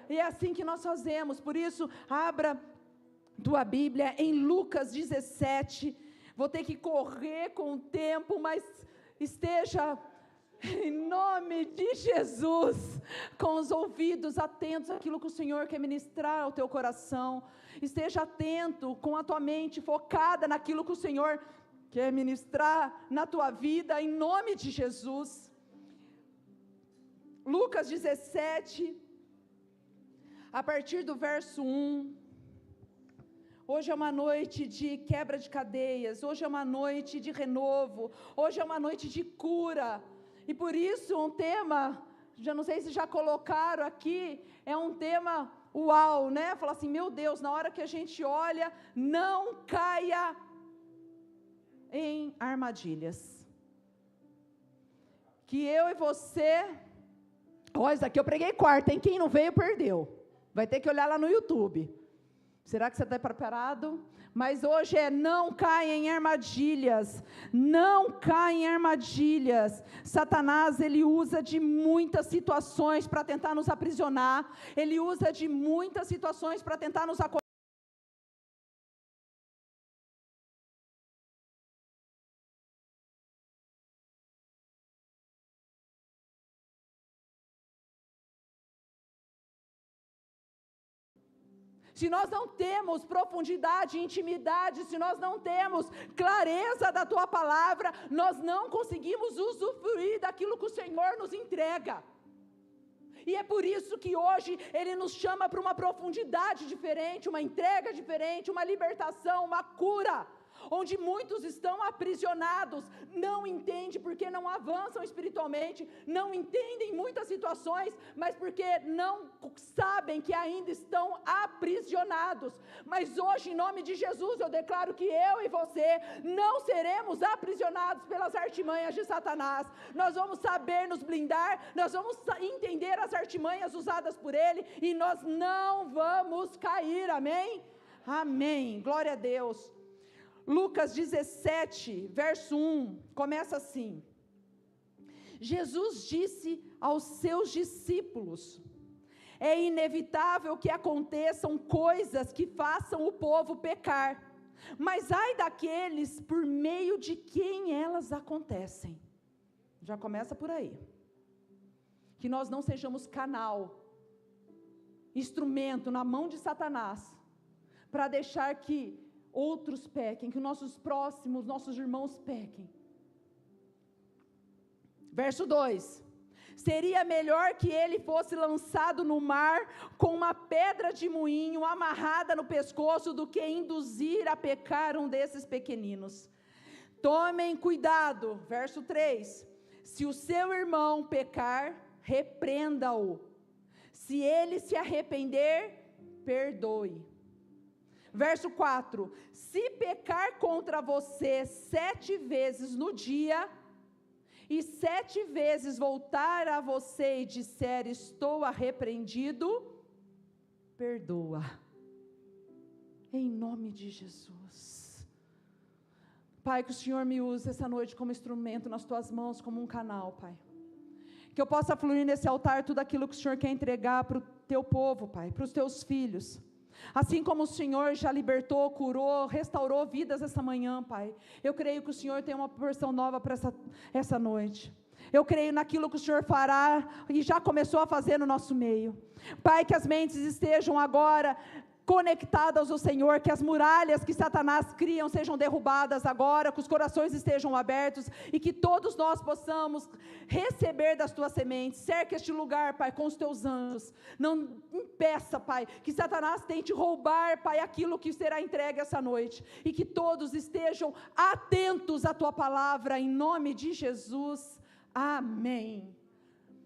E é assim que nós fazemos. Por isso, abra tua Bíblia em Lucas 17. Vou ter que correr com o tempo, mas esteja, em nome de Jesus, com os ouvidos atentos àquilo que o Senhor quer ministrar ao teu coração. Esteja atento, com a tua mente focada naquilo que o Senhor quer ministrar na tua vida, em nome de Jesus. Lucas 17, a partir do verso 1. Hoje é uma noite de quebra de cadeias, hoje é uma noite de renovo, hoje é uma noite de cura. E por isso um tema, já não sei se já colocaram aqui, é um tema uau, né? Falar assim, meu Deus, na hora que a gente olha, não caia em armadilhas. Que eu e você, olha, isso aqui eu preguei quarta, hein? Quem não veio perdeu, vai ter que olhar lá no YouTube. Será que você está preparado? Mas hoje é não caia em armadilhas, não caia em armadilhas. Satanás, ele usa de muitas situações para tentar nos aprisionar, ele usa de muitas situações para tentar nos acordar. Se nós não temos profundidade, intimidade, se nós não temos clareza da tua palavra, nós não conseguimos usufruir daquilo que o Senhor nos entrega. E é por isso que hoje Ele nos chama para uma profundidade diferente, uma entrega diferente, uma libertação, uma cura. Onde muitos estão aprisionados, não entendem porque não avançam espiritualmente, não entendem muitas situações, mas porque não sabem que ainda estão aprisionados. Mas hoje, em nome de Jesus, eu declaro que eu e você não seremos aprisionados pelas artimanhas de Satanás. Nós vamos saber nos blindar, nós vamos entender as artimanhas usadas por ele, e nós não vamos cair, amém? Amém, glória a Deus. Lucas 17, verso 1, começa assim: Jesus disse aos seus discípulos: é inevitável que aconteçam coisas que façam o povo pecar, mas ai daqueles por meio de quem elas acontecem. Já começa por aí. Que nós não sejamos canal, instrumento na mão de Satanás, para deixar que outros pequem, que nossos próximos, nossos irmãos pequem. Verso 2: seria melhor que ele fosse lançado no mar com uma pedra de moinho amarrada no pescoço do que induzir a pecar um desses pequeninos. Tomem cuidado, verso 3: se o seu irmão pecar, repreenda-o. Se ele se arrepender, perdoe. Verso 4: se pecar contra você 7 vezes no dia, e 7 vezes voltar a você e disser estou arrependido, perdoa. Em nome de Jesus. Pai, que o Senhor me use essa noite como instrumento nas tuas mãos, como um canal, Pai. Que eu possa fluir nesse altar tudo aquilo que o Senhor quer entregar para o teu povo, Pai, para os teus filhos. Assim como o Senhor já libertou, curou, restaurou vidas essa manhã, Pai, eu creio que o Senhor tem uma porção nova para essa noite. Eu creio naquilo que o Senhor fará e já começou a fazer no nosso meio. Pai, que as mentes estejam agora conectadas ao Senhor, que as muralhas que Satanás criam sejam derrubadas agora, que os corações estejam abertos e que todos nós possamos receber das tuas sementes. Cerca este lugar, Pai, com os teus anjos. Não impeça, Pai, que Satanás tente roubar, Pai, aquilo que será entregue essa noite, e que todos estejam atentos à tua palavra, em nome de Jesus, amém.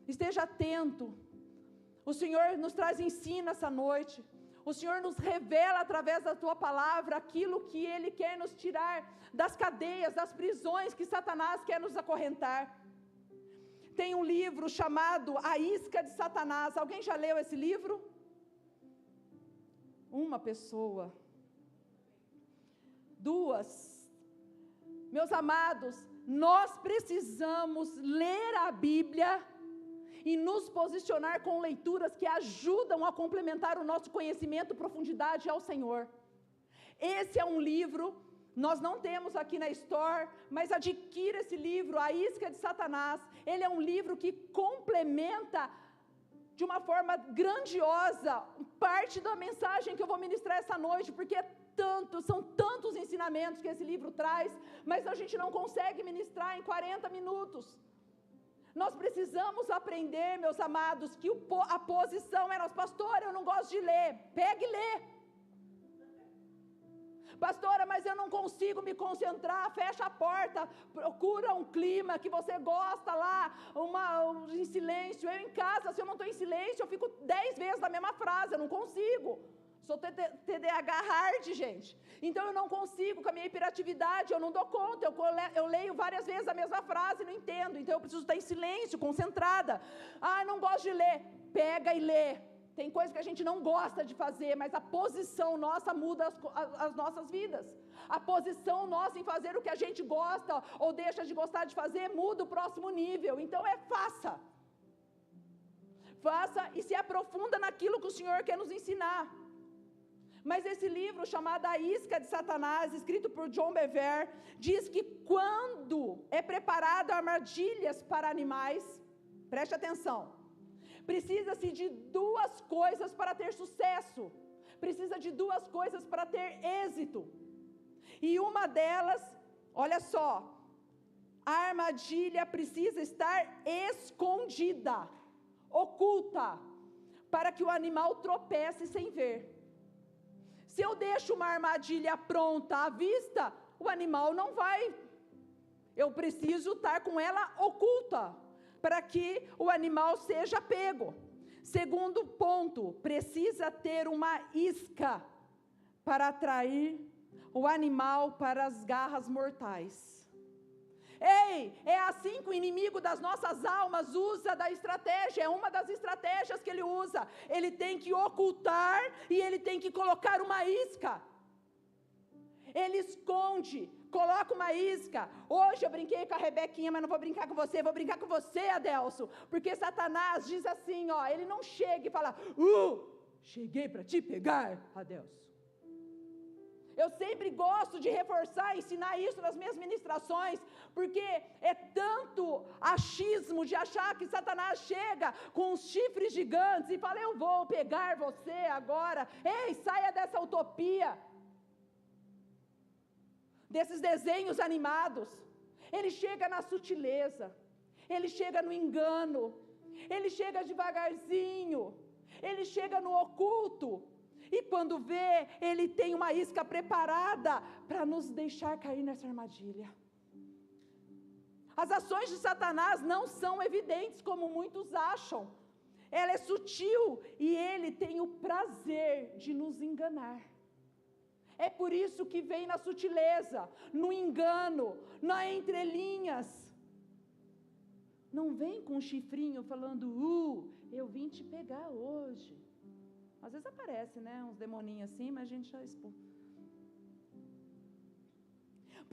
Esteja atento. O Senhor nos traz ensino essa noite. O Senhor nos revela através da tua palavra aquilo que Ele quer nos tirar das cadeias, das prisões que Satanás quer nos acorrentar. Tem um livro chamado A Isca de Satanás. Alguém já leu esse livro? Uma pessoa. 2. Meus amados, nós precisamos ler a Bíblia e nos posicionar com leituras que ajudam a complementar o nosso conhecimento, profundidade ao Senhor. Esse é um livro, nós não temos aqui na Store, mas adquira esse livro, A Isca de Satanás. Ele é um livro que complementa de uma forma grandiosa parte da mensagem que eu vou ministrar essa noite, porque são tantos ensinamentos que esse livro traz, mas a gente não consegue ministrar em 40 minutos. Nós precisamos aprender, meus amados, que a posição é nossa. Pastora, eu não gosto de ler. Pega e lê. Pastora, mas eu não consigo me concentrar. Fecha a porta, procura um clima que você gosta lá, em silêncio. Eu em casa, se eu não estou em silêncio, eu fico 10 vezes na mesma frase, eu não consigo. Sou TDAH hard, gente. Então eu não consigo, com a minha hiperatividade, eu não dou conta. Eu leio várias vezes a mesma frase e não entendo. Então eu preciso estar em silêncio, concentrada. Ah, não gosto de ler. Pega e lê. Tem coisa que a gente não gosta de fazer, mas a posição nossa muda as nossas vidas. A posição nossa em fazer o que a gente gosta ou deixa de gostar de fazer muda o próximo nível. Então faça. Faça e se aprofunda naquilo que o Senhor quer nos ensinar. Mas esse livro, chamado A Isca de Satanás, escrito por John Bevere, diz que quando é preparado armadilhas para animais, preste atenção, precisa-se de 2 coisas para ter sucesso, precisa de 2 coisas para ter êxito, e uma delas, olha só, a armadilha precisa estar escondida, oculta, para que o animal tropece sem ver. Se eu deixo uma armadilha pronta à vista, o animal não vai. Eu preciso estar com ela oculta, para que o animal seja pego. Segundo ponto, precisa ter uma isca para atrair o animal para as garras mortais. Ei, é assim que o inimigo das nossas almas usa da estratégia, é uma das estratégias que ele usa. Ele tem que ocultar e ele tem que colocar uma isca. Ele esconde, coloca uma isca. Hoje eu brinquei com a Rebequinha, mas não vou brincar com você, vou brincar com você, Adelso. Porque Satanás diz assim, ó, ele não chega e fala, cheguei para te pegar, Adelso. Eu sempre gosto de reforçar, ensinar isso nas minhas ministrações, porque é tanto achismo de achar que Satanás chega com os chifres gigantes e fala, eu vou pegar você agora. Ei, saia dessa utopia, desses desenhos animados. Ele chega na sutileza, ele chega no engano, ele chega devagarzinho, ele chega no oculto. E quando vê, ele tem uma isca preparada para nos deixar cair nessa armadilha. As ações de Satanás não são evidentes como muitos acham. Ela é sutil e ele tem o prazer de nos enganar. É por isso que vem na sutileza, no engano, nas entrelinhas. Não vem com um chifrinho falando, eu vim te pegar hoje. Às vezes aparece, né, uns demoninhos assim, mas a gente já expõe.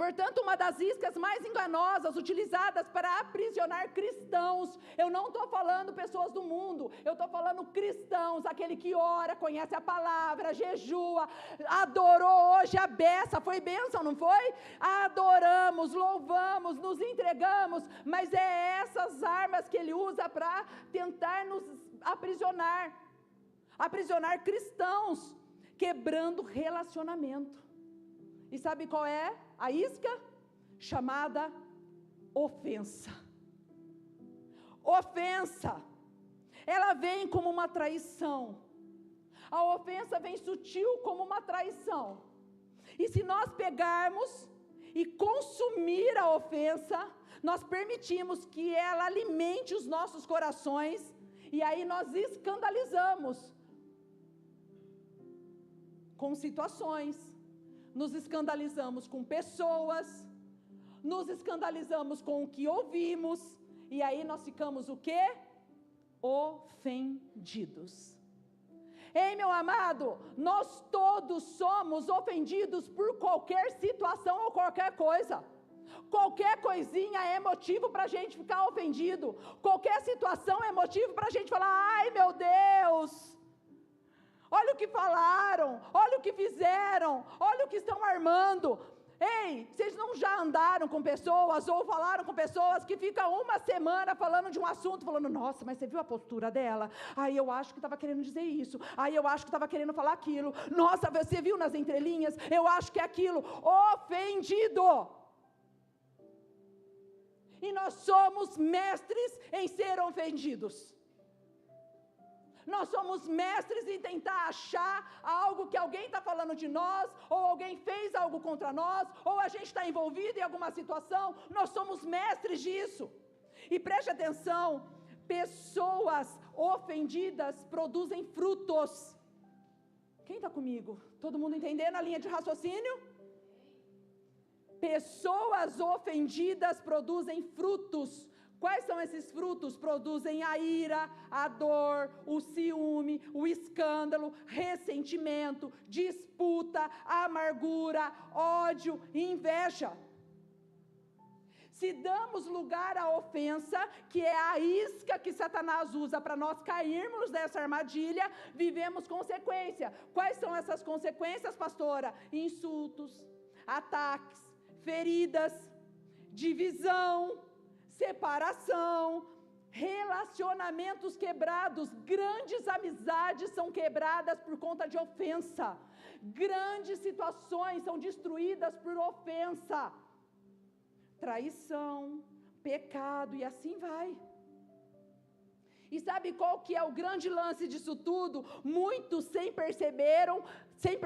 Portanto, uma das iscas mais enganosas utilizadas para aprisionar cristãos, eu não estou falando pessoas do mundo, eu estou falando cristãos, aquele que ora, conhece a palavra, jejua, adorou hoje a beça, foi bênção, não foi? Adoramos, louvamos, nos entregamos, mas é essas armas que ele usa para tentar nos aprisionar cristãos, quebrando relacionamento. E sabe qual é a isca? Chamada ofensa. Ofensa, ela vem como uma traição. A ofensa vem sutil como uma traição. E se nós pegarmos e consumir a ofensa, nós permitimos que ela alimente os nossos corações, e aí nós escandalizamos com situações, nos escandalizamos com pessoas, nos escandalizamos com o que ouvimos, e aí nós ficamos o quê? Ofendidos. Ei, meu amado, nós todos somos ofendidos por qualquer situação ou qualquer coisa. Qualquer coisinha é motivo para a gente ficar ofendido. Qualquer situação é motivo para a gente falar: ai meu Deus, olha o que falaram, olha o que fizeram, olha o que estão armando. Ei, vocês não já andaram com pessoas ou falaram com pessoas que ficam uma semana falando de um assunto, falando: nossa, mas você viu a postura dela? Aí eu acho que estava querendo dizer isso, aí eu acho que estava querendo falar aquilo, nossa, você viu nas entrelinhas? Eu acho que é aquilo. Ofendido. E nós somos mestres em ser ofendidos. Nós somos mestres em tentar achar algo que alguém está falando de nós, ou alguém fez algo contra nós, ou a gente está envolvido em alguma situação. Nós somos mestres disso. E preste atenção, pessoas ofendidas produzem frutos. Quem está comigo? Todo mundo entendendo a linha de raciocínio? Pessoas ofendidas produzem frutos. Quais são esses frutos? Produzem a ira, a dor, o ciúme, o escândalo, ressentimento, disputa, amargura, ódio e inveja. Se damos lugar à ofensa, que é a isca que Satanás usa para nós cairmos nessa armadilha, vivemos consequência. Quais são essas consequências, pastora? Insultos, ataques, feridas, divisão, separação, relacionamentos quebrados. Grandes amizades são quebradas por conta de ofensa. Grandes situações são destruídas por ofensa. Traição, pecado e assim vai. E sabe qual que é o grande lance disso tudo? Muitos sem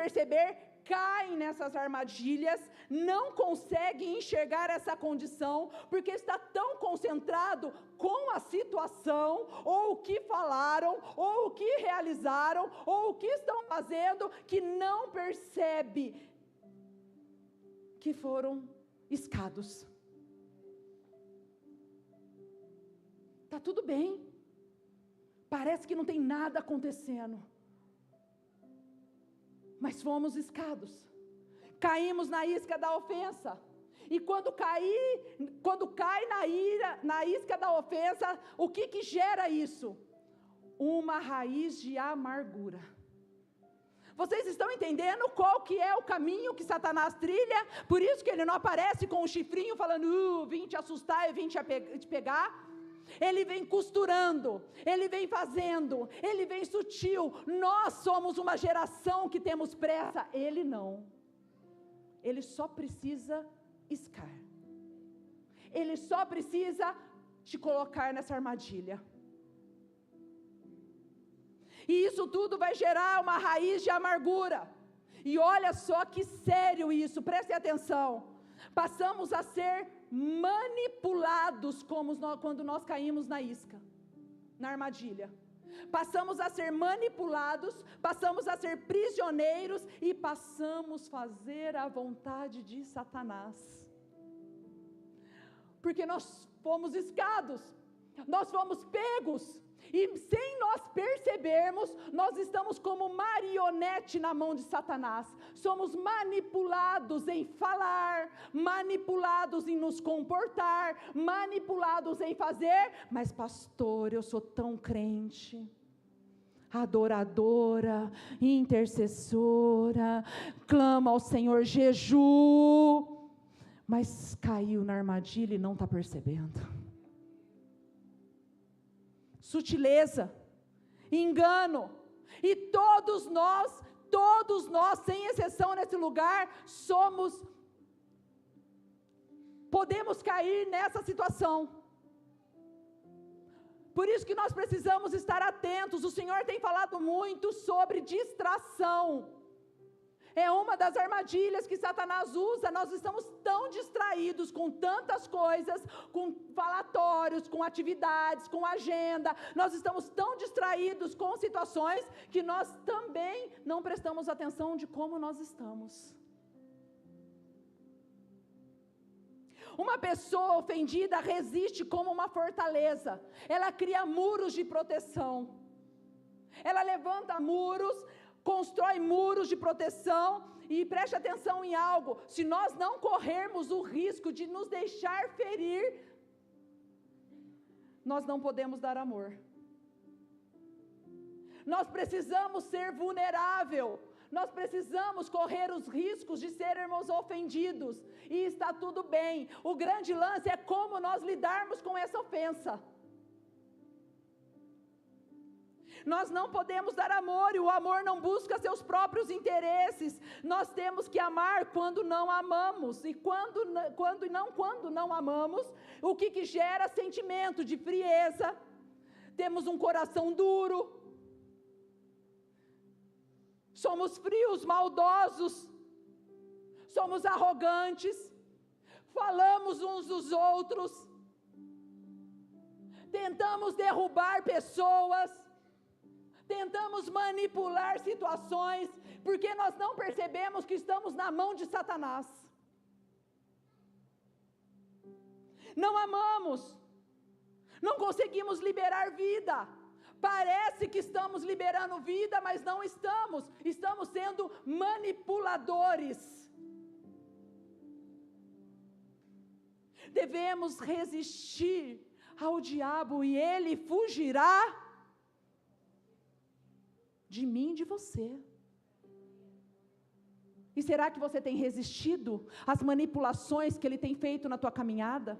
perceber, caem nessas armadilhas, não conseguem enxergar essa condição, porque está tão concentrado com a situação, ou o que falaram, ou o que realizaram, ou o que estão fazendo, que não percebe que foram iscados. Está tudo bem, parece que não tem nada acontecendo, mas fomos iscados, caímos na isca da ofensa. E quando cai na isca da ofensa, o que gera isso? Uma raiz de amargura. Vocês estão entendendo qual que é o caminho que Satanás trilha? Por isso que ele não aparece com o chifrinho falando: vim te assustar e vim te pegar. Ele vem costurando, ele vem fazendo, ele vem sutil. Nós somos uma geração que temos pressa, ele não. Ele só precisa iscar. Ele só precisa te colocar nessa armadilha. E isso tudo vai gerar uma raiz de amargura. E olha só que sério isso, prestem atenção. Passamos a ser manipulados quando nós caímos na isca, na armadilha. Passamos a ser manipulados, passamos a ser prisioneiros e passamos a fazer a vontade de Satanás. Porque nós fomos iscados, nós fomos pegos. E sem nós percebermos, nós estamos como marionete na mão de Satanás. Somos manipulados em falar, manipulados em nos comportar, manipulados em fazer. Mas pastor, eu sou tão crente, adoradora, intercessora, clama ao Senhor, jejum, mas caiu na armadilha e não está percebendo. Sutileza, engano, e todos nós, sem exceção nesse lugar, podemos cair nessa situação. Por isso que nós precisamos estar atentos. O Senhor tem falado muito sobre distração. É uma das armadilhas que Satanás usa. Nós estamos tão distraídos com tantas coisas, com falatórios, com atividades, com agenda. Nós estamos tão distraídos com situações que nós também não prestamos atenção de como nós estamos. Uma pessoa ofendida resiste como uma fortaleza. Ela cria muros de proteção. Ela levanta muros constrói muros de proteção. E preste atenção em algo: se nós não corrermos o risco de nos deixar ferir, nós não podemos dar amor. Nós precisamos ser vulnerável. Nós precisamos correr os riscos de sermos ofendidos. E está tudo bem. O grande lance é como nós lidarmos com essa ofensa. Nós não podemos dar amor, e o amor não busca seus próprios interesses. Nós temos que amar quando não amamos. E quando não amamos, o que gera sentimento de frieza. Temos um coração duro. Somos frios, maldosos. Somos arrogantes. Falamos uns dos outros. Tentamos derrubar pessoas. Tentamos manipular situações, porque nós não percebemos que estamos na mão de Satanás. Não amamos, não conseguimos liberar vida. Parece que estamos liberando vida, mas não estamos. Estamos sendo manipuladores. Devemos resistir ao diabo e ele fugirá de mim e de você. E será que você tem resistido às manipulações que ele tem feito na tua caminhada?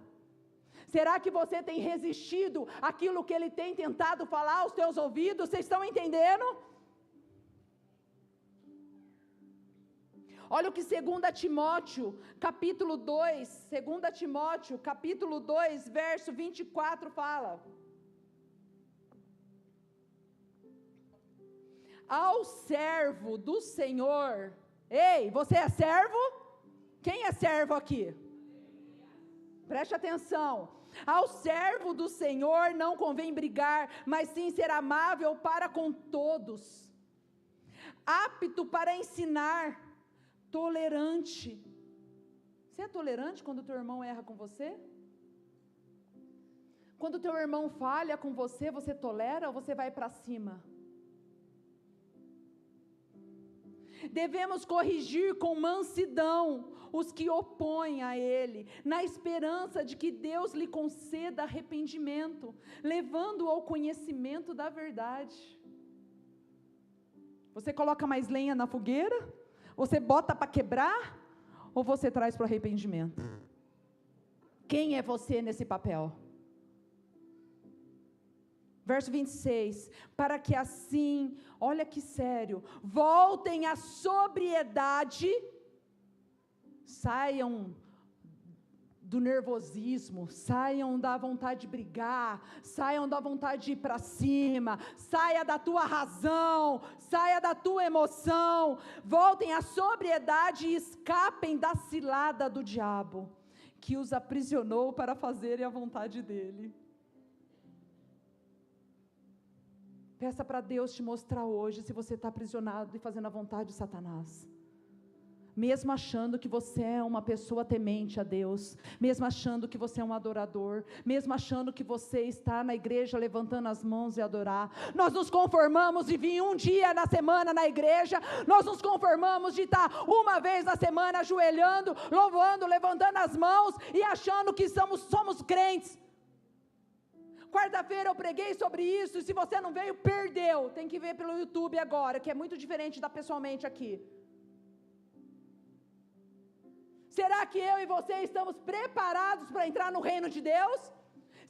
Será que você tem resistido àquilo que ele tem tentado falar aos teus ouvidos? Vocês estão entendendo? Olha o que 2 Timóteo, capítulo 2, 2 Timóteo, capítulo 2, verso 24 fala: ao servo do Senhor. Ei, você é servo? Quem é servo aqui? Preste atenção. Ao servo do Senhor não convém brigar, mas sim ser amável para com todos, apto para ensinar, tolerante. Você é tolerante quando teu irmão erra com você? Quando teu irmão falha com você, você tolera ou você vai para cima? Devemos corrigir com mansidão os que opõem a ele, na esperança de que Deus lhe conceda arrependimento, levando-o ao conhecimento da verdade. Você coloca mais lenha na fogueira? Você bota para quebrar? Ou você traz para o arrependimento? Quem é você nesse papel? Verso 26, para que assim, olha que sério, voltem à sobriedade, saiam do nervosismo, saiam da vontade de brigar, saiam da vontade de ir para cima, saia da tua razão, saia da tua emoção, voltem à sobriedade e escapem da cilada do diabo, que os aprisionou para fazerem a vontade dele. Peça para Deus te mostrar hoje se você está aprisionado e fazendo a vontade de Satanás. Mesmo achando que você é uma pessoa temente a Deus, mesmo achando que você é um adorador, mesmo achando que você está na igreja levantando as mãos e adorar. Nós nos conformamos de vir um dia na semana na igreja, nós nos conformamos de estar uma vez na semana ajoelhando, louvando, levantando as mãos e achando que somos crentes. Quarta-feira eu preguei sobre isso, e se você não veio, perdeu. Tem que ver pelo YouTube agora, que é muito diferente da pessoalmente aqui. Será que eu e você estamos preparados para entrar no reino de Deus?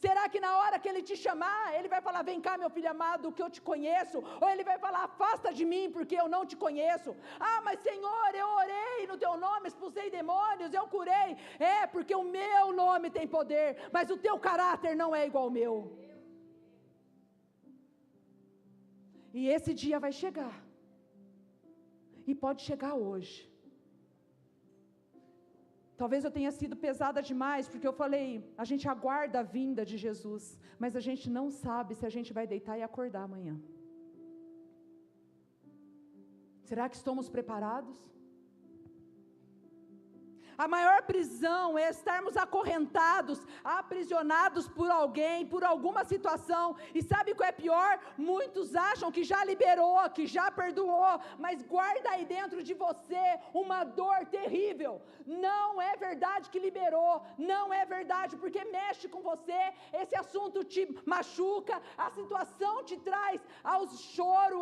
Será que na hora que Ele te chamar, Ele vai falar, vem cá meu filho amado, que eu te conheço? Ou Ele vai falar, afasta de mim, porque eu não te conheço? Ah, mas Senhor, eu orei no Teu nome, expulsei demônios, eu curei. É, porque o meu nome tem poder, mas o Teu caráter não é igual ao meu. E esse dia vai chegar. E pode chegar hoje. Talvez eu tenha sido pesada demais, porque eu falei, a gente aguarda a vinda de Jesus, mas a gente não sabe se a gente vai deitar e acordar amanhã. Será que estamos preparados? A maior prisão é estarmos acorrentados, aprisionados por alguém, por alguma situação. E sabe o que é pior? Muitos acham que já liberou, que já perdoou, mas guarda aí dentro de você uma dor terrível. Não é verdade que liberou, não é verdade, porque mexe com você, esse assunto te machuca, a situação te traz ao choro,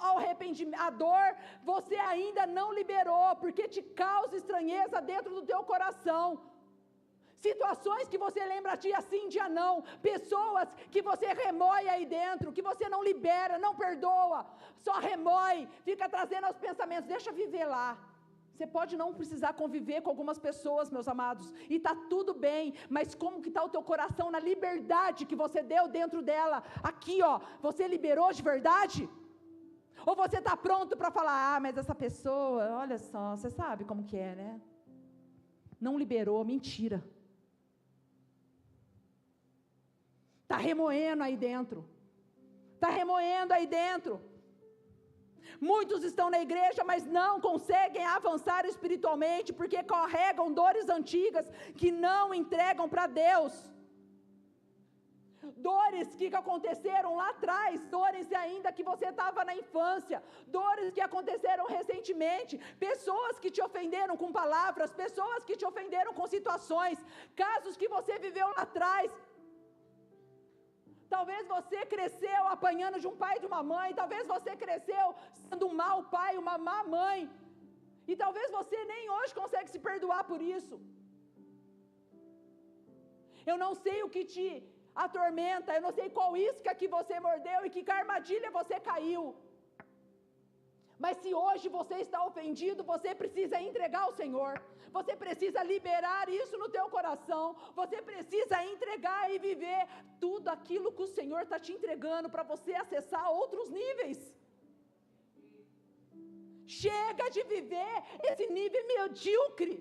ao arrependimento, à dor. Você ainda não liberou, porque te causa estranheza dentro do teu coração. Situações que você lembra dia sim, dia não. Pessoas que você remoe aí dentro, que você não libera, não perdoa, só remoe, fica trazendo aos pensamentos. Deixa viver lá. Você pode não precisar conviver com algumas pessoas, meus amados, e está tudo bem, mas como que está o teu coração na liberdade que você deu dentro dela? Aqui, ó, você liberou de verdade? Ou você está pronto para falar, mas essa pessoa, olha só, você sabe como que é, né? Não liberou, mentira. Está remoendo aí dentro. Está remoendo aí dentro. Muitos estão na igreja, mas não conseguem avançar espiritualmente, porque carregam dores antigas que não entregam para Deus. Dores que aconteceram lá atrás, dores ainda que você estava na infância, dores que aconteceram recentemente, pessoas que te ofenderam com palavras, pessoas que te ofenderam com situações, casos que você viveu lá atrás. Talvez você cresceu apanhando de um pai e de uma mãe, talvez você cresceu sendo um mau pai, uma má mãe, e talvez você nem hoje consegue se perdoar por isso. Eu não sei o que te atormenta, eu não sei qual isca que você mordeu e que armadilha você caiu. Mas se hoje você está ofendido, você precisa entregar ao Senhor. Você precisa liberar isso no teu coração. Você precisa entregar e viver tudo aquilo que o Senhor está te entregando para você acessar outros níveis. Chega de viver esse nível medíocre.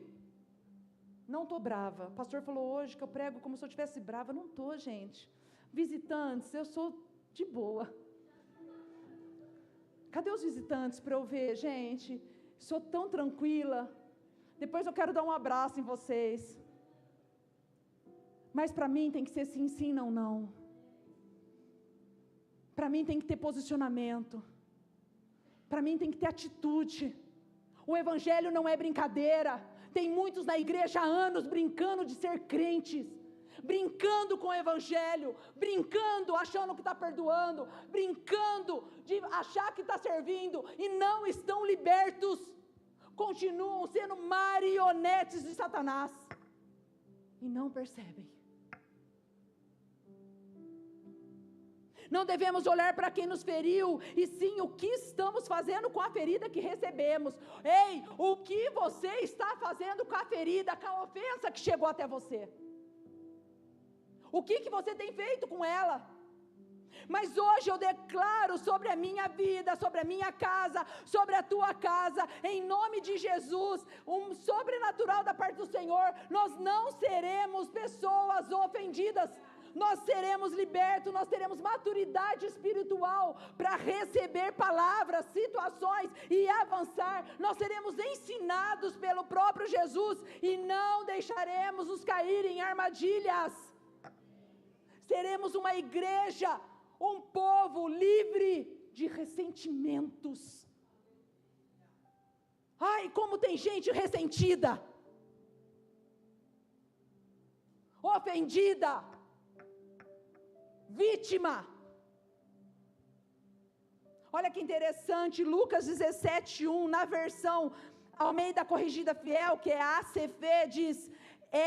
Não estou brava. O pastor falou hoje que eu prego como se eu estivesse brava. Não estou, gente. Visitantes, eu sou de boa. Cadê os visitantes para eu ver? Gente, sou tão tranquila. Depois eu quero dar um abraço em vocês. Mas para mim tem que ser sim, sim, não, não. Para mim tem que ter posicionamento. Para mim tem que ter atitude. O evangelho não é brincadeira. Tem muitos na igreja há anos brincando de ser crentes, brincando com o evangelho, brincando, achando que está perdoando, brincando de achar que está servindo e não estão libertos, continuam sendo marionetes de Satanás e não percebem. Não devemos olhar para quem nos feriu, e sim o que estamos fazendo com a ferida que recebemos. Ei, o que você está fazendo com a ferida, com a ofensa que chegou até você? O que você tem feito com ela? Mas hoje eu declaro sobre a minha vida, sobre a minha casa, sobre a tua casa, em nome de Jesus, um sobrenatural da parte do Senhor. Nós não seremos pessoas ofendidas. Nós seremos libertos, nós teremos maturidade espiritual para receber palavras, situações e avançar. Nós seremos ensinados pelo próprio Jesus e não deixaremos nos cair em armadilhas. Seremos uma igreja, um povo livre de ressentimentos. Ai, como tem gente ressentida, ofendida, vítima. Olha que interessante, Lucas 17:1, na versão Almeida Corrigida Fiel, que é a ACF, diz: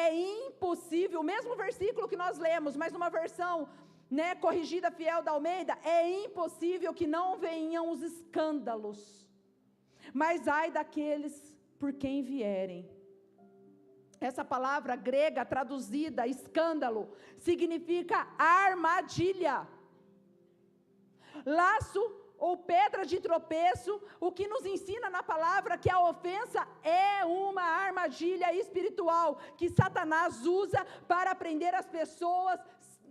é impossível, o mesmo versículo que nós lemos, mas numa versão, Corrigida Fiel da Almeida, é impossível que não venham os escândalos, mas ai daqueles por quem vierem. Essa palavra grega traduzida, escândalo, significa armadilha, laço ou pedra de tropeço, o que nos ensina na palavra que a ofensa é uma armadilha espiritual, que Satanás usa para prender as pessoas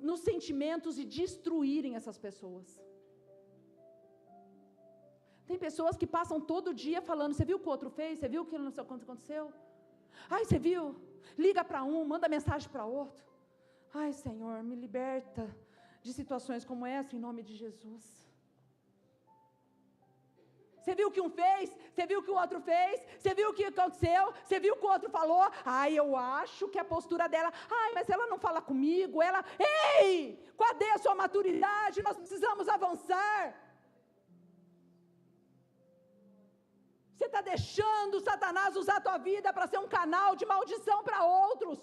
nos sentimentos e destruírem essas pessoas. Tem pessoas que passam todo dia falando: você viu o que o outro fez? Você viu o que não sei quanto aconteceu? Ai, você viu? Liga para um, manda mensagem para outro. Ai, Senhor, me liberta de situações como essa, em nome de Jesus. Você viu o que um fez? Você viu o que o outro fez? Você viu o que aconteceu? Você viu o que o outro falou? Ai, eu acho que a postura dela... Ai, mas ela não fala comigo, ela... Ei, cadê a sua maturidade? Nós precisamos avançar. Você está deixando Satanás usar a tua vida para ser um canal de maldição para outros.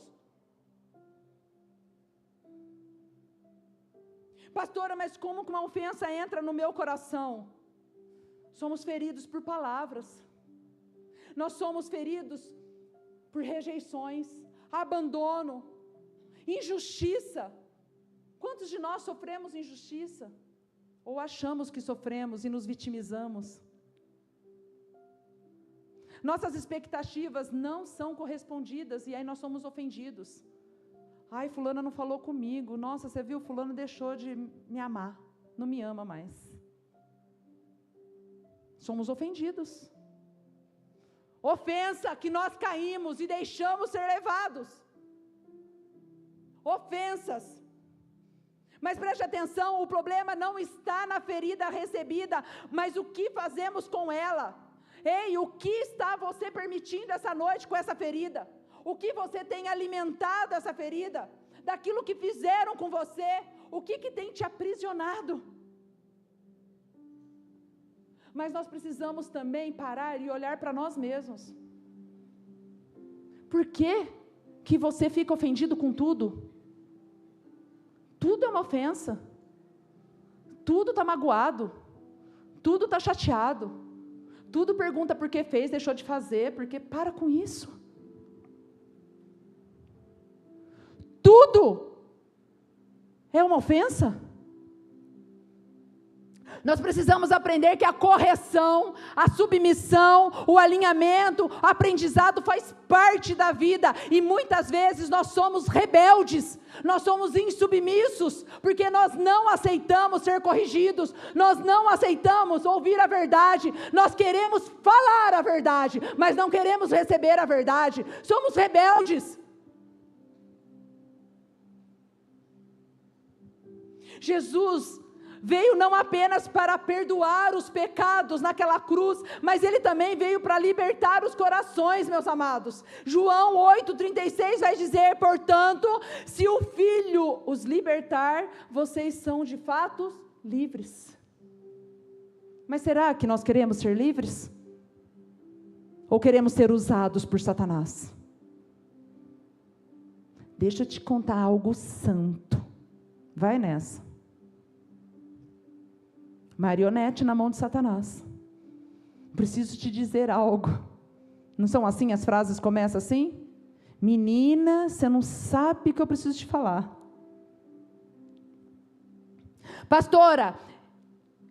Pastora, mas como que uma ofensa entra no meu coração? Somos feridos por palavras. Nós somos feridos por rejeições, abandono, injustiça. Quantos de nós sofremos injustiça? Ou achamos que sofremos e nos vitimizamos? Nossas expectativas não são correspondidas e aí nós somos ofendidos. Ai, fulana não falou comigo. Nossa, você viu, fulano deixou de me amar. Não me ama mais. Somos ofendidos. Ofensa que nós caímos e deixamos ser levados. Ofensas. Mas preste atenção, o problema não está na ferida recebida, mas o que fazemos com ela. Ei, o que está você permitindo essa noite com essa ferida? O que você tem alimentado essa ferida? Daquilo que fizeram com você? O que tem te aprisionado? Mas nós precisamos também parar e olhar para nós mesmos. Por que você fica ofendido com tudo? Tudo é uma ofensa. Tudo está magoado. Tudo está chateado. Tudo pergunta por que fez, deixou de fazer, porque para com isso. Tudo é uma ofensa. Nós precisamos aprender que a correção, a submissão, o alinhamento, o aprendizado faz parte da vida. E muitas vezes nós somos rebeldes, nós somos insubmissos, porque nós não aceitamos ser corrigidos, nós não aceitamos ouvir a verdade, nós queremos falar a verdade, mas não queremos receber a verdade. Somos rebeldes. Jesus veio não apenas para perdoar os pecados naquela cruz, mas Ele também veio para libertar os corações, meus amados. João 8,36 vai dizer, portanto, se o Filho os libertar, vocês são de fato livres. Mas será que nós queremos ser livres? Ou queremos ser usados por Satanás? Deixa eu te contar algo santo. Vai nessa. Marionete na mão de Satanás. Preciso te dizer algo. Não são assim, as frases começam assim? Menina, você não sabe o que eu preciso te falar. Pastora,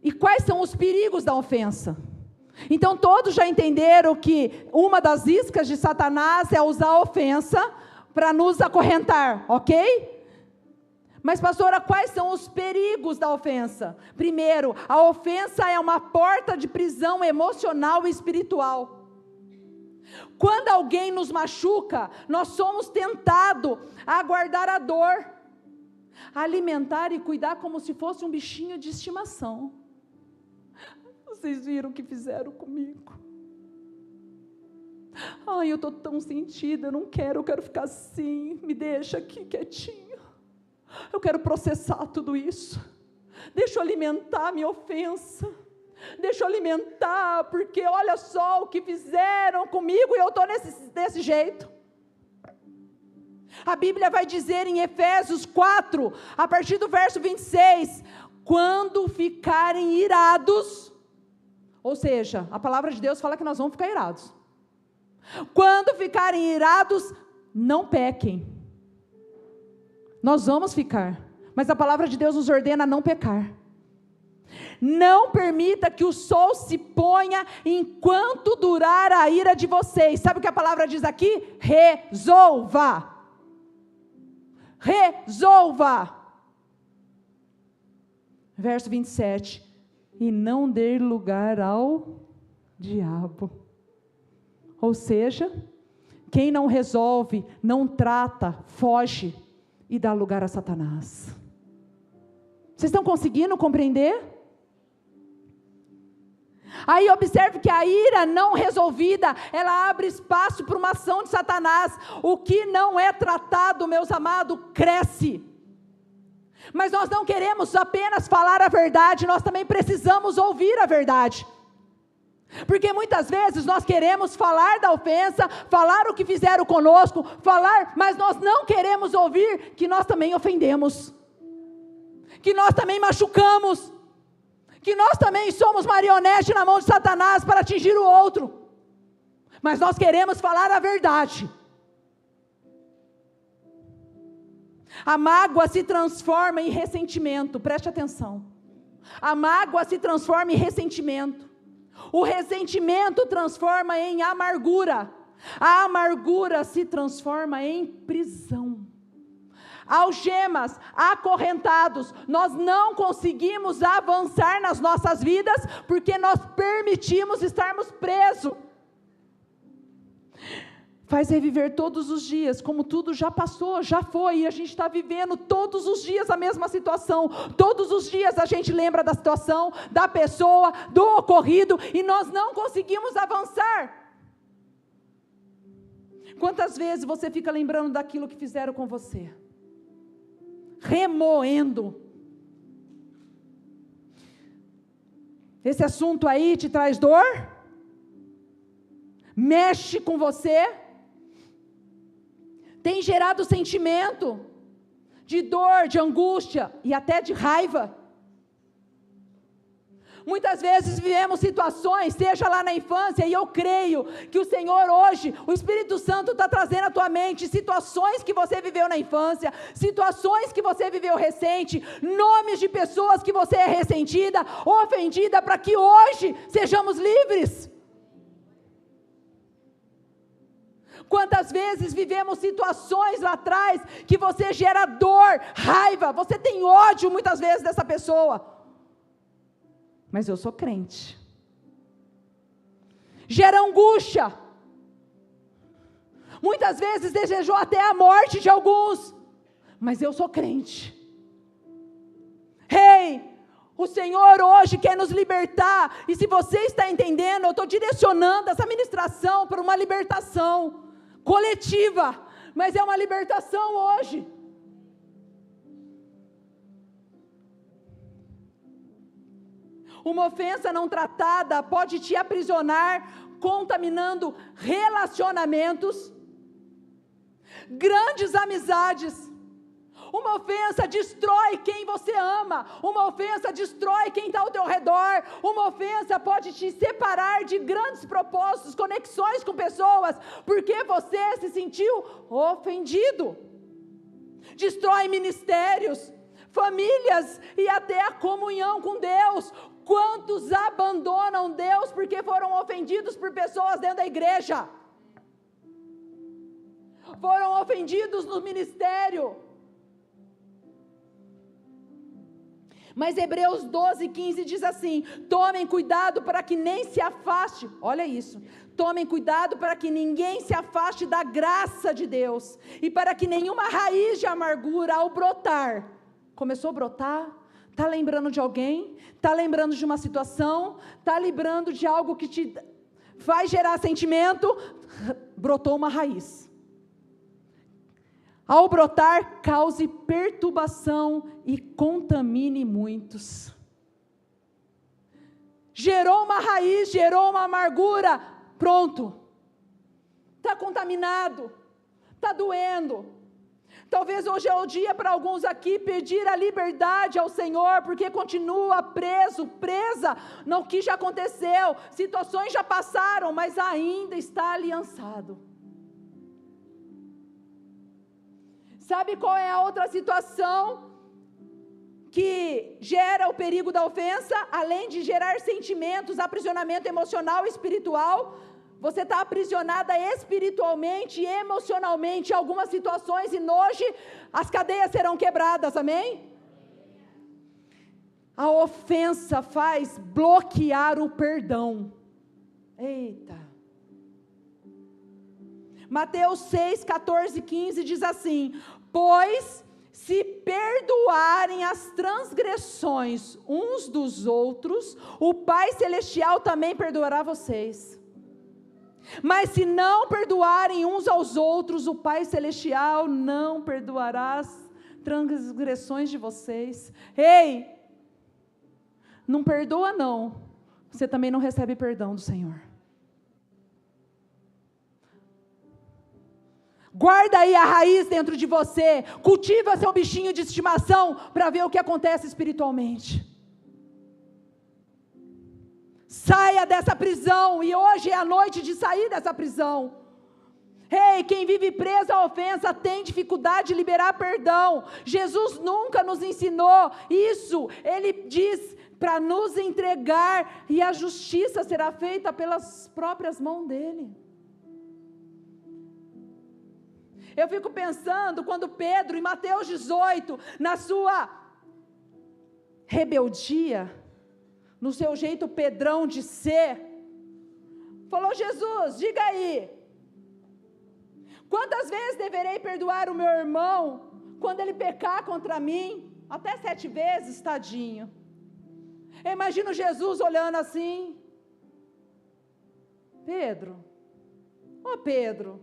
e quais são os perigos da ofensa? Então todos já entenderam que uma das iscas de Satanás é usar a ofensa para nos acorrentar, ok? Mas pastora, quais são os perigos da ofensa? Primeiro, a ofensa é uma porta de prisão emocional e espiritual. Quando alguém nos machuca, nós somos tentados a guardar a dor, a alimentar e cuidar como se fosse um bichinho de estimação. Vocês viram o que fizeram comigo? Ai, eu estou tão sentida, eu não quero, eu quero ficar assim, me deixa aqui quietinho. Eu quero processar tudo isso. Deixa eu alimentar a minha ofensa. Deixa eu alimentar, porque olha só o que fizeram comigo e eu estou desse jeito. A Bíblia vai dizer em Efésios 4, a partir do verso 26, quando ficarem irados, ou seja, a palavra de Deus fala que nós vamos ficar irados. Quando ficarem irados, não pequem. Nós vamos ficar, mas a palavra de Deus nos ordena a não pecar. Não permita que o sol se ponha enquanto durar a ira de vocês. Sabe o que a palavra diz aqui? Resolva. Resolva. Verso 27. E não dê lugar ao diabo. Ou seja, Quem não resolve, não trata, foge e dá lugar a Satanás. Vocês estão conseguindo compreender? Aí observe que a ira não resolvida, ela abre espaço para uma ação de Satanás. O que não é tratado, meus amados, cresce. Mas nós não queremos apenas falar a verdade, nós também precisamos ouvir a verdade. Porque muitas vezes nós queremos falar da ofensa, falar o que fizeram conosco, mas nós não queremos ouvir que nós também ofendemos, que nós também machucamos, que nós também somos marionete na mão de Satanás para atingir o outro. Mas nós queremos falar a verdade. A mágoa se transforma em ressentimento, preste atenção. A mágoa se transforma em ressentimento. O ressentimento transforma em amargura. A amargura se transforma em prisão. Algemas, acorrentados, nós não conseguimos avançar nas nossas vidas, porque nós permitimos estarmos presos. Faz reviver todos os dias, como tudo já passou, já foi, e a gente está vivendo todos os dias a mesma situação, todos os dias a gente lembra da situação, da pessoa, do ocorrido, e nós não conseguimos avançar. Quantas vezes você fica lembrando daquilo que fizeram com você? Remoendo. Esse assunto aí te traz dor? Mexe com você? Tem gerado sentimento de dor, de angústia e até de raiva. Muitas vezes vivemos situações, seja lá na infância, e eu creio que o Senhor hoje, o Espírito Santo está trazendo à tua mente situações que você viveu na infância, situações que você viveu recente, nomes de pessoas que você é ressentida, ofendida, para que hoje sejamos livres. Quantas vezes vivemos situações lá atrás que você gera dor, raiva, você tem ódio muitas vezes dessa pessoa. Mas eu sou crente. Gera angústia. Muitas vezes desejou até a morte de alguns. Mas eu sou crente. O Senhor hoje quer nos libertar. E se você está entendendo, eu estou direcionando essa ministração para uma libertação coletiva, mas é uma libertação hoje. Uma ofensa não tratada pode te aprisionar, contaminando relacionamentos, grandes amizades. Uma ofensa destrói quem você ama, uma ofensa destrói quem está ao teu redor, uma ofensa pode te separar de grandes propósitos, conexões com pessoas, porque você se sentiu ofendido. Destrói ministérios, famílias e até a comunhão com Deus. Quantos abandonam Deus porque foram ofendidos por pessoas dentro da igreja? Foram ofendidos no ministério. Mas Hebreus 12:15 diz assim: tomem cuidado para que nem se afaste, olha isso, tomem cuidado para que ninguém se afaste da graça de Deus, e para que nenhuma raiz de amargura ao brotar, começou a brotar, está lembrando de alguém, está lembrando de uma situação, está lembrando de algo que te vai gerar sentimento, brotou uma raiz. Ao brotar, cause perturbação e contamine muitos. Gerou uma raiz, gerou uma amargura, pronto. Está contaminado, está doendo. Talvez hoje é o dia para alguns aqui pedir a liberdade ao Senhor, porque continua preso, presa no que já aconteceu. Situações já passaram, mas ainda está aliançado. Sabe qual é a outra situação que gera o perigo da ofensa? Além de gerar sentimentos, aprisionamento emocional e espiritual, você está aprisionada espiritualmente e emocionalmente em algumas situações, e hoje as cadeias serão quebradas, amém? A ofensa faz bloquear o perdão. Eita! Mateus 6, 14 e 15 diz assim: pois se perdoarem as transgressões uns dos outros, o Pai Celestial também perdoará vocês. Mas se não perdoarem uns aos outros, o Pai Celestial não perdoará as transgressões de vocês. Ei, não perdoa não, você também não recebe perdão do Senhor. Guarda aí a raiz dentro de você, cultiva seu bichinho de estimação para ver o que acontece espiritualmente. Saia dessa prisão, e hoje é a noite de sair dessa prisão. Ei, quem vive preso à ofensa tem dificuldade de liberar perdão. Jesus nunca nos ensinou isso, Ele diz para nos entregar, e a justiça será feita pelas próprias mãos dEle. Eu fico pensando quando Pedro, em Mateus 18, na sua rebeldia, no seu jeito pedrão de ser, falou: Jesus, diga aí, quantas vezes deverei perdoar o meu irmão, quando ele pecar contra mim? Até 7 vezes, tadinho. Eu imagino Jesus olhando assim: Pedro, ô Pedro,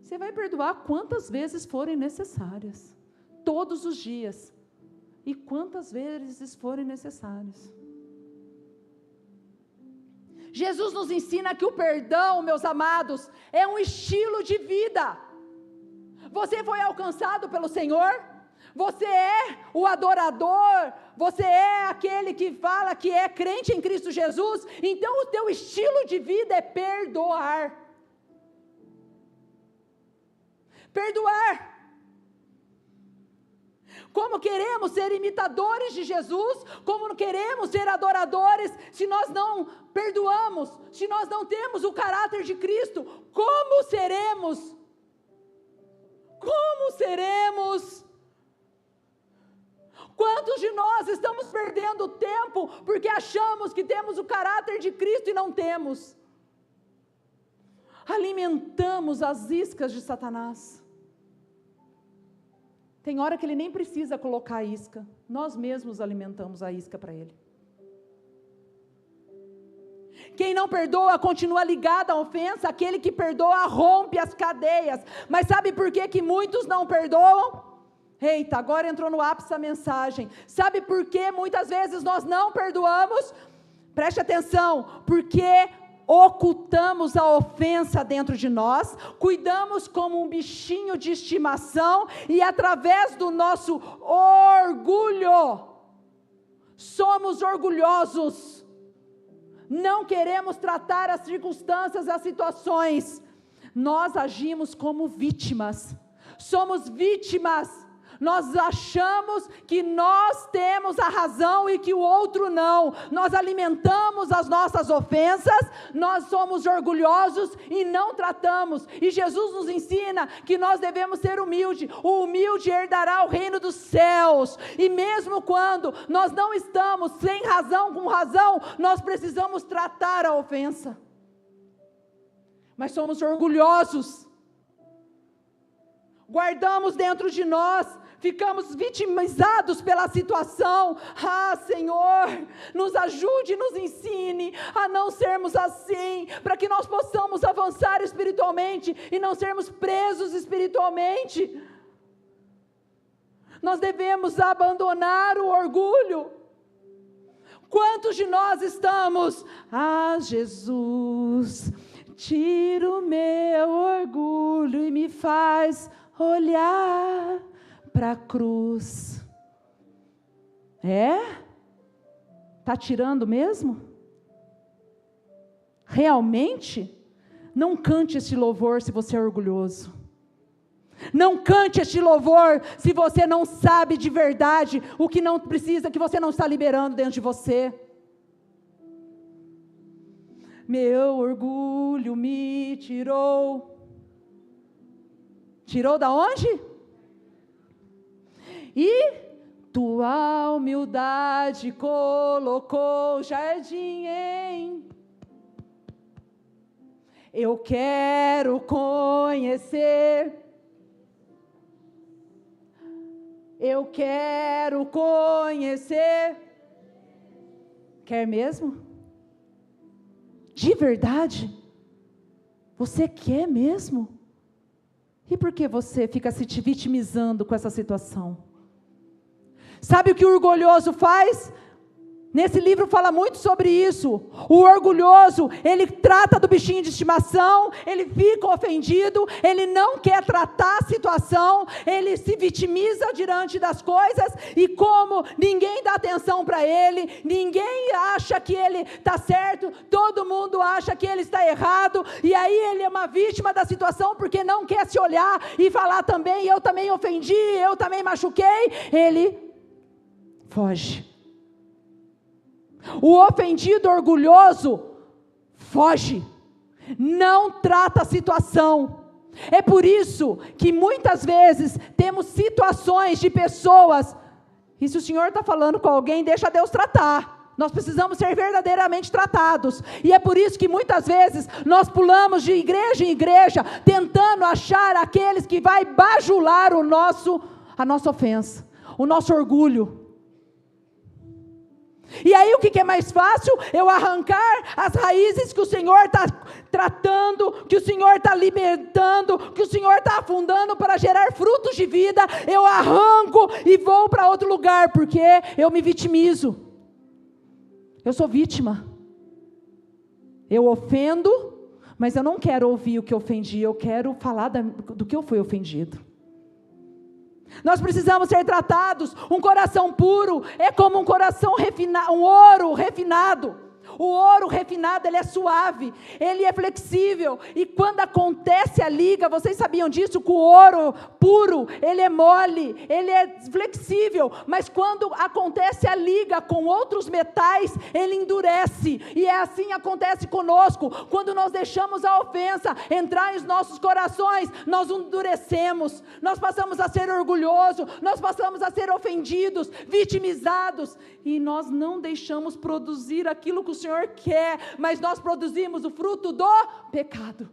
você vai perdoar quantas vezes forem necessárias, todos os dias, e quantas vezes forem necessárias. Jesus nos ensina que o perdão, meus amados, é um estilo de vida. Você foi alcançado pelo Senhor? Você é o adorador? Você é aquele que fala que é crente em Cristo Jesus? Então o teu estilo de vida é perdoar. Perdoar. Como queremos ser imitadores de Jesus, como queremos ser adoradores, se nós não perdoamos, se nós não temos o caráter de Cristo, como seremos? Como seremos? Quantos de nós estamos perdendo tempo, porque achamos que temos o caráter de Cristo e não temos? Alimentamos as iscas de Satanás. Tem hora que ele nem precisa colocar a isca, nós mesmos alimentamos a isca para ele. Quem não perdoa continua ligado à ofensa, aquele que perdoa rompe as cadeias. Mas sabe por que muitos não perdoam? Eita, agora entrou no ápice a mensagem. Sabe por que muitas vezes nós não perdoamos? Preste atenção, porque ocultamos a ofensa dentro de nós, cuidamos como um bichinho de estimação, e através do nosso orgulho, somos orgulhosos, não queremos tratar as circunstâncias, as situações, nós agimos como vítimas, somos vítimas. Nós achamos que nós temos a razão e que o outro não. Nós alimentamos as nossas ofensas, nós somos orgulhosos e não tratamos. E Jesus nos ensina que nós devemos ser humildes. O humilde herdará o reino dos céus. E mesmo quando nós não estamos sem razão, com razão, nós precisamos tratar a ofensa. Mas somos orgulhosos. Guardamos dentro de nós, ficamos vitimizados pela situação. Senhor, nos ajude, nos ensine a não sermos assim, para que nós possamos avançar espiritualmente e não sermos presos espiritualmente. Nós devemos abandonar o orgulho. Quantos de nós estamos, Jesus, tira o meu orgulho e me faz olhar para a cruz. Está tirando mesmo? Realmente? Não cante este louvor se você é orgulhoso. Não cante este louvor se você não sabe de verdade o que não precisa, que você não está liberando dentro de você. Meu orgulho me tirou. Tirou da onde? E tua humildade colocou jardim em. Eu quero conhecer. Eu quero conhecer. Quer mesmo? De verdade? Você quer mesmo? E por que você fica se vitimizando com essa situação? Sabe o que o orgulhoso faz? Nesse livro fala muito sobre isso. O orgulhoso, ele trata do bichinho de estimação, ele fica ofendido, ele não quer tratar a situação, ele se vitimiza diante das coisas, e como ninguém dá atenção para ele, ninguém acha que ele está certo, todo mundo acha que ele está errado, e aí ele é uma vítima da situação, porque não quer se olhar e falar também, eu também ofendi, eu também machuquei, ele foge. O ofendido orgulhoso foge, não trata a situação. É por isso que muitas vezes temos situações de pessoas, e se o Senhor está falando com alguém, deixa Deus tratar. Nós precisamos ser verdadeiramente tratados, e é por isso que muitas vezes nós pulamos de igreja em igreja, tentando achar aqueles que vai bajular a nossa ofensa, o nosso orgulho. E aí o que é mais fácil? Eu arrancar as raízes que o Senhor está tratando, que o Senhor está libertando, que o Senhor está afundando para gerar frutos de vida. Eu arranco e vou para outro lugar, porque eu me vitimizo. Eu sou vítima. Eu ofendo, mas eu não quero ouvir o que eu ofendi, eu quero falar do que eu fui ofendido. Nós precisamos ser tratados. Um coração puro é como um coração refinado, um ouro refinado. O ouro refinado, ele é suave, ele é flexível, e quando acontece a liga, vocês sabiam disso, que o ouro puro, ele é mole, ele é flexível, mas quando acontece a liga com outros metais, ele endurece, e é assim acontece conosco. Quando nós deixamos a ofensa entrar em nossos corações, nós endurecemos, nós passamos a ser orgulhosos, nós passamos a ser ofendidos, vitimizados, e nós não deixamos produzir aquilo que o Senhor quer, mas nós produzimos o fruto do pecado.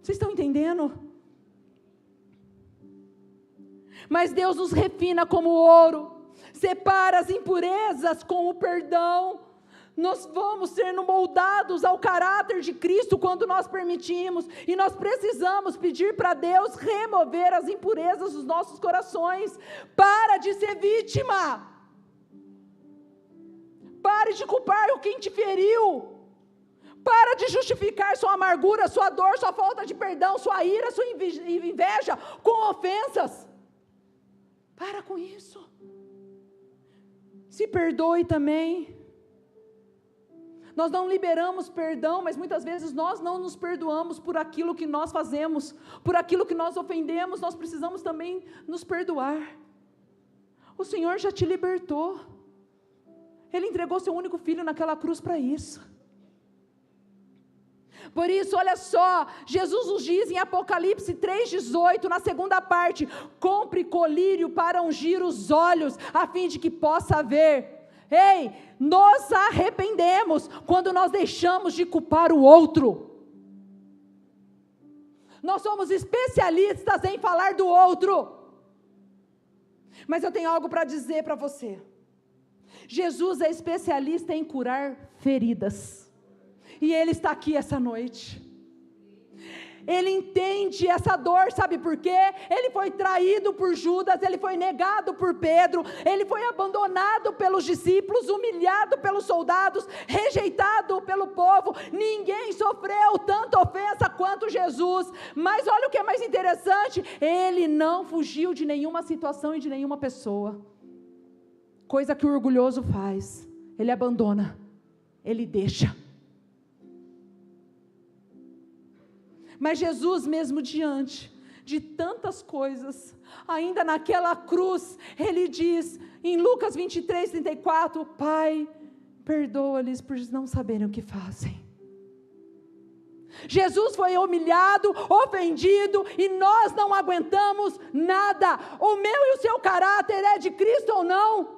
Vocês estão entendendo? Mas Deus nos refina como ouro, separa as impurezas com o perdão. Nós vamos ser moldados ao caráter de Cristo quando nós permitimos, e nós precisamos pedir para Deus remover as impurezas dos nossos corações. Para de ser vítima. Pare de culpar quem te feriu. Para de justificar sua amargura, sua dor, sua falta de perdão, sua ira, sua inveja com ofensas. Para com isso. Se perdoe também. Nós não liberamos perdão, mas muitas vezes nós não nos perdoamos por aquilo que nós fazemos, por aquilo que nós ofendemos. Nós precisamos também nos perdoar. O Senhor já te libertou. Ele entregou seu único filho naquela cruz para isso. Por isso, olha só, Jesus nos diz em Apocalipse 3,18, na segunda parte: compre colírio para ungir os olhos, a fim de que possa ver. Ei, nós arrependemos quando nós deixamos de culpar o outro. Nós somos especialistas em falar do outro. Mas eu tenho algo para dizer para você. Jesus é especialista em curar feridas, e Ele está aqui essa noite. Ele entende essa dor, sabe por quê? Ele foi traído por Judas, ele foi negado por Pedro, ele foi abandonado pelos discípulos, humilhado pelos soldados, rejeitado pelo povo. Ninguém sofreu tanta ofensa quanto Jesus. Mas olha o que é mais interessante: ele não fugiu de nenhuma situação e de nenhuma pessoa. Coisa que o orgulhoso faz, ele abandona, ele deixa. Mas Jesus, mesmo diante de tantas coisas, ainda naquela cruz, ele diz em Lucas 23:34, Pai, perdoa-lhes por não saberem o que fazem. Jesus foi humilhado, ofendido, e nós não aguentamos nada. O meu e o seu caráter é de Cristo ou não?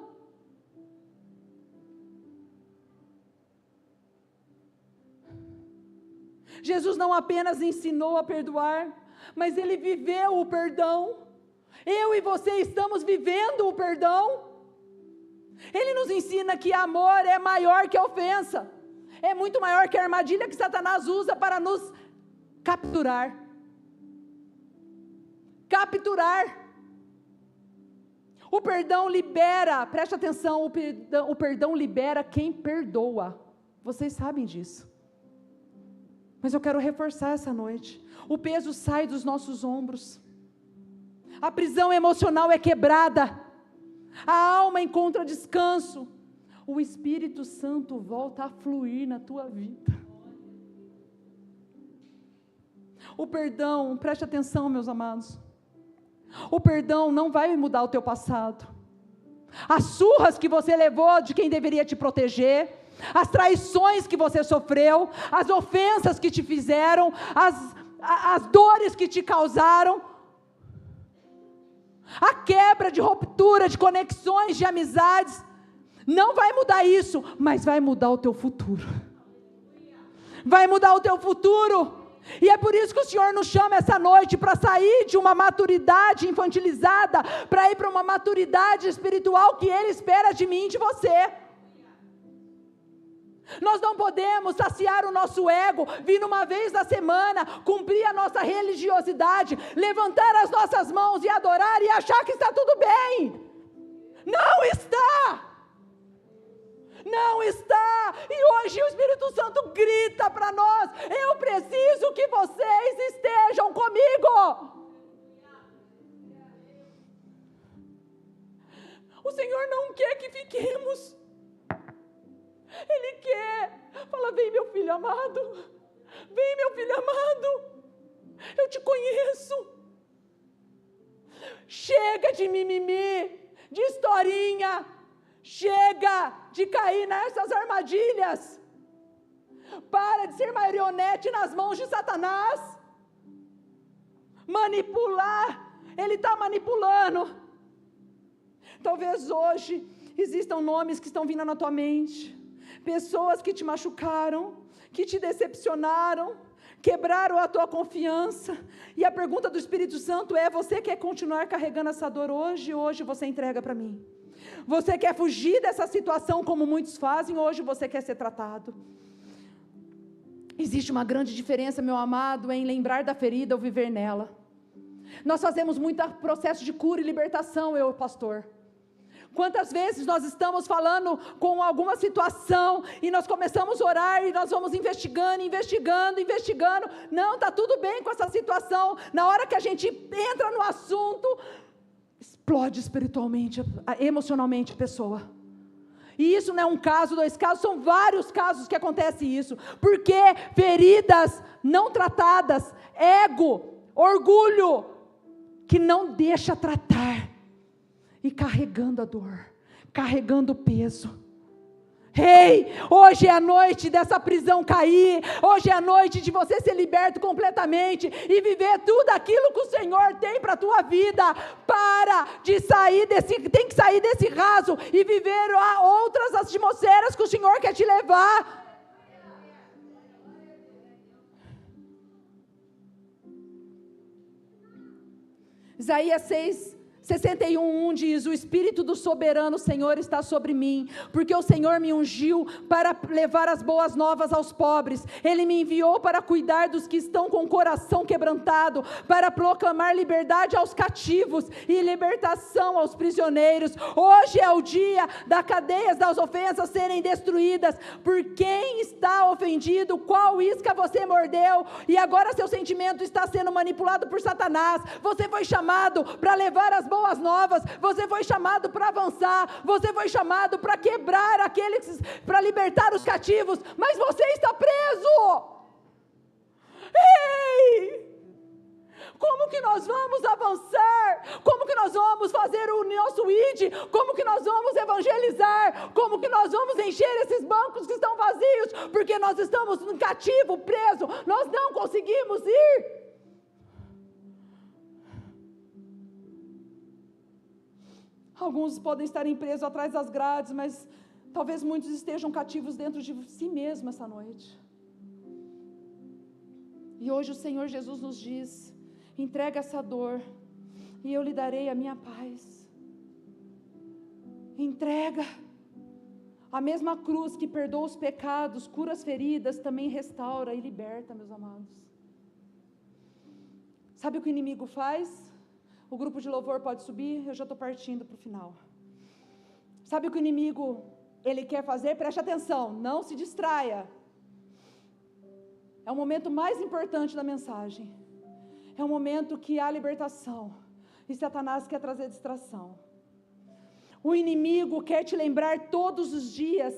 Jesus não apenas ensinou a perdoar, mas Ele viveu o perdão. Eu e você estamos vivendo o perdão. Ele nos ensina que amor é maior que a ofensa, é muito maior que a armadilha que Satanás usa para nos capturar. O perdão libera, preste atenção, o perdão libera quem perdoa. Vocês sabem disso. Mas eu quero reforçar essa noite. O peso sai dos nossos ombros. A prisão emocional é quebrada. A alma encontra descanso. O Espírito Santo volta a fluir na tua vida. O perdão, preste atenção, meus amados. O perdão não vai mudar o teu passado. As surras que você levou de quem deveria te proteger, as traições que você sofreu, as ofensas que te fizeram, as dores que te causaram, a quebra de ruptura, de conexões, de amizades, não vai mudar isso, mas vai mudar o teu futuro. Vai mudar o teu futuro. E é por isso que o Senhor nos chama essa noite para sair de uma maturidade infantilizada, para ir para uma maturidade espiritual que Ele espera de mim e de você. Nós não podemos saciar o nosso ego, vir uma vez na semana, cumprir a nossa religiosidade, levantar as nossas mãos e adorar e achar que está tudo bem. Não está! Não está! E hoje o Espírito Santo grita para nós: eu preciso que vocês estejam comigo. O Senhor não quer que fiquemos. Ele quer. Fala: vem, meu filho amado. Vem, meu filho amado. Eu te conheço. Chega de mimimi, de historinha. Chega de cair nessas armadilhas. Para de ser marionete nas mãos de Satanás. Manipular. Ele está manipulando. Talvez hoje existam nomes que estão vindo na tua mente. Pessoas que te machucaram, que te decepcionaram, quebraram a tua confiança. E a pergunta do Espírito Santo é: você quer continuar carregando essa dor hoje? Hoje você entrega para mim. Você quer fugir dessa situação como muitos fazem? Hoje você quer ser tratado. Existe uma grande diferença, meu amado, em lembrar da ferida ou viver nela. Nós fazemos muito processo de cura e libertação, eu, pastor. Quantas vezes nós estamos falando com alguma situação e nós começamos a orar e nós vamos investigando. Não, está tudo bem com essa situação. Na hora que a gente entra no assunto, explode espiritualmente, emocionalmente a pessoa. E isso não é um caso, 2 casos, são vários casos que acontece isso. Porque feridas não tratadas, ego, orgulho, que não deixa tratar. E carregando a dor, carregando o peso. Ei, hoje é a noite dessa prisão cair. Hoje é a noite de você ser liberto completamente e viver tudo aquilo que o Senhor tem para a tua vida. Tem que sair desse raso e viver outras atmosferas que o Senhor quer te levar. Isaías 6:61 diz: o Espírito do soberano Senhor está sobre mim, porque o Senhor me ungiu para levar as boas novas aos pobres. Ele me enviou para cuidar dos que estão com o coração quebrantado, para proclamar liberdade aos cativos e libertação aos prisioneiros. Hoje é o dia das cadeias das ofensas serem destruídas. Por quem está ofendido? Qual isca você mordeu? E agora seu sentimento está sendo manipulado por Satanás. Você foi chamado para levar as boas novas, você foi chamado para avançar, você foi chamado para quebrar aqueles, para libertar os cativos, mas você está preso. Ei! Como que nós vamos avançar? Como que nós vamos fazer o nosso ID? Como que nós vamos evangelizar? Como que nós vamos encher esses bancos que estão vazios? Porque nós estamos cativo, preso, nós não conseguimos ir. Alguns podem estar presos atrás das grades, mas talvez muitos estejam cativos dentro de si mesmos essa noite. E hoje o Senhor Jesus nos diz: entrega essa dor e eu lhe darei a minha paz. Entrega. A mesma cruz que perdoa os pecados, cura as feridas, também restaura e liberta, meus amados. Sabe o que o inimigo faz? O grupo de louvor pode subir, eu já estou partindo para o final. Sabe o que o inimigo, ele quer fazer? Preste atenção, não se distraia. É o momento mais importante da mensagem. É o momento que há libertação. E Satanás quer trazer distração. O inimigo quer te lembrar todos os dias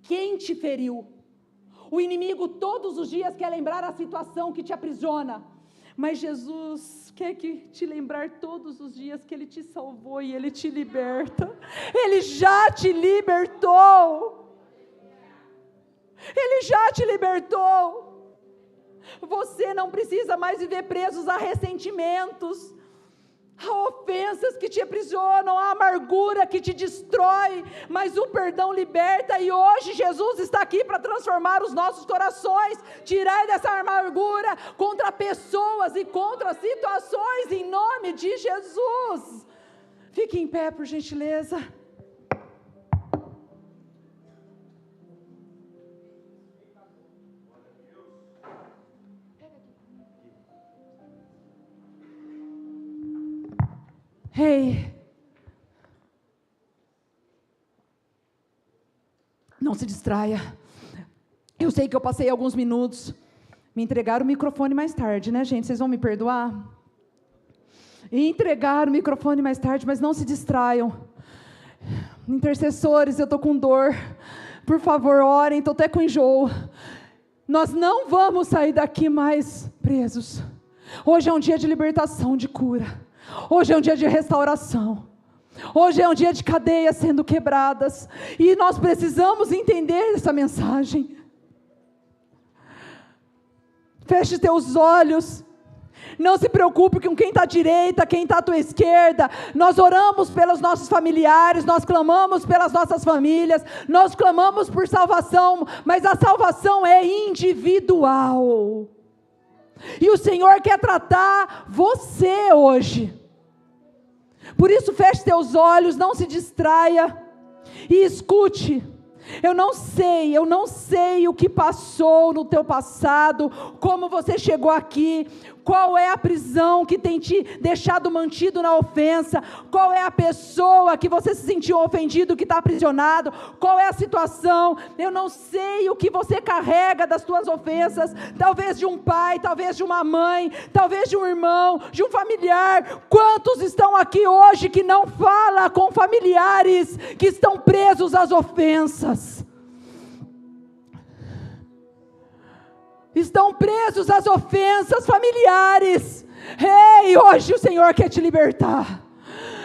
quem te feriu. O inimigo todos os dias quer lembrar a situação que te aprisiona. Mas Jesus quer te lembrar todos os dias que Ele te salvou e Ele te liberta. Ele já te libertou. Ele já te libertou. Você não precisa mais viver presos a ressentimentos, a ofensas que te aprisionam, a amargura que te destrói, mas o perdão liberta, e hoje Jesus está aqui para transformar os nossos corações, tirar dessa amargura contra pessoas e contra situações, em nome de Jesus. Fique em pé, por gentileza. Ei, não se distraia. Eu sei que eu passei alguns minutos. Me entregaram o microfone mais tarde, né, gente? Vocês vão me perdoar? Entregaram o microfone mais tarde, mas não se distraiam. Intercessores, eu estou com dor. Por favor, orem, estou até com enjoo. Nós não vamos sair daqui mais presos. Hoje é um dia de libertação, de cura. Hoje é um dia de restauração. Hoje é um dia de cadeias sendo quebradas. E nós precisamos entender essa mensagem. Feche teus olhos. Não se preocupe com quem está à direita, quem está à tua esquerda. Nós oramos pelos nossos familiares, nós clamamos pelas nossas famílias, nós clamamos por salvação, mas a salvação é individual. E o Senhor quer tratar você hoje. Por isso feche teus olhos, não se distraia e escute. Eu não sei o que passou no teu passado, como você chegou aqui, qual é a prisão que tem te deixado mantido na ofensa, qual é a pessoa que você se sentiu ofendido, que está aprisionado, qual é a situação. Eu não sei o que você carrega das tuas ofensas, talvez de um pai, talvez de uma mãe, talvez de um irmão, de um familiar. Quantos estão aqui hoje que não falam com familiares que estão presos às ofensas? Estão presos às ofensas familiares. Ei, hoje o Senhor quer te libertar.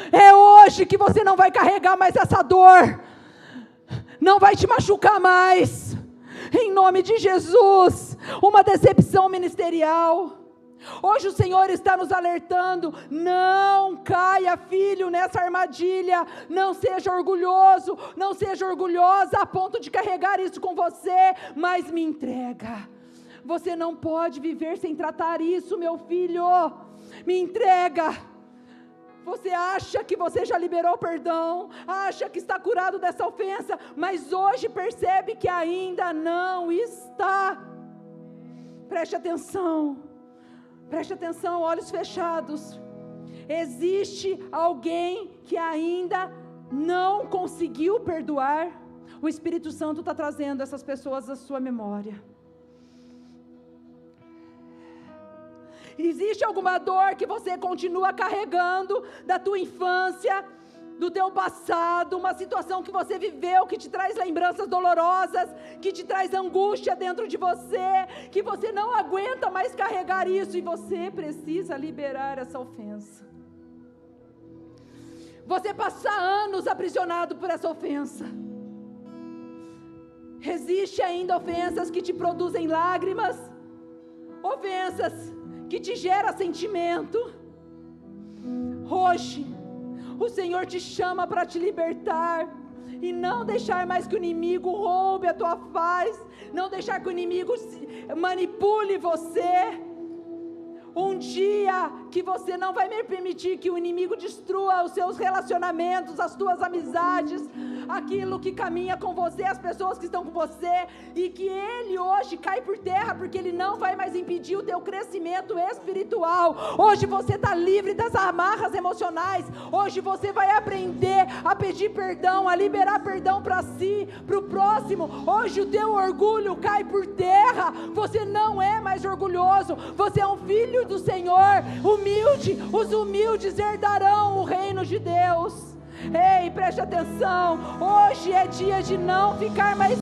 É hoje que você não vai carregar mais essa dor, não vai te machucar mais, em nome de Jesus. Uma decepção ministerial. Hoje o Senhor está nos alertando: não caia, filho, nessa armadilha. Não seja orgulhoso, não seja orgulhosa a ponto de carregar isso com você, mas me entrega. Você não pode viver sem tratar isso, meu filho. Me entrega. Você acha que você já liberou perdão, acha que está curado dessa ofensa, mas hoje percebe que ainda não está. Preste atenção, olhos fechados. Existe alguém que ainda não conseguiu perdoar? O Espírito Santo está trazendo essas pessoas à sua memória. Existe alguma dor que você continua carregando da tua infância, do teu passado, uma situação que você viveu, que te traz lembranças dolorosas, que te traz angústia dentro de você, que você não aguenta mais carregar isso e você precisa liberar essa ofensa. Você passa anos aprisionado por essa ofensa. Existe ainda ofensas que te produzem lágrimas, ofensas que te gera sentimento. Hoje o Senhor te chama para te libertar e não deixar mais que o inimigo roube a tua paz, não deixar que o inimigo manipule você. Um dia que você não vai me permitir que o inimigo destrua os seus relacionamentos, as tuas amizades, aquilo que caminha com você, as pessoas que estão com você, e que ele hoje cai por terra, porque ele não vai mais impedir o teu crescimento espiritual. Hoje você está livre das amarras emocionais. Hoje você vai aprender a pedir perdão, a liberar perdão para si, para o próximo. Hoje o teu orgulho cai por terra. Você não é mais orgulhoso. Você é um filho do Senhor, humilde. Os humildes herdarão o reino de Deus. Ei, preste atenção, hoje é dia de não ficar mais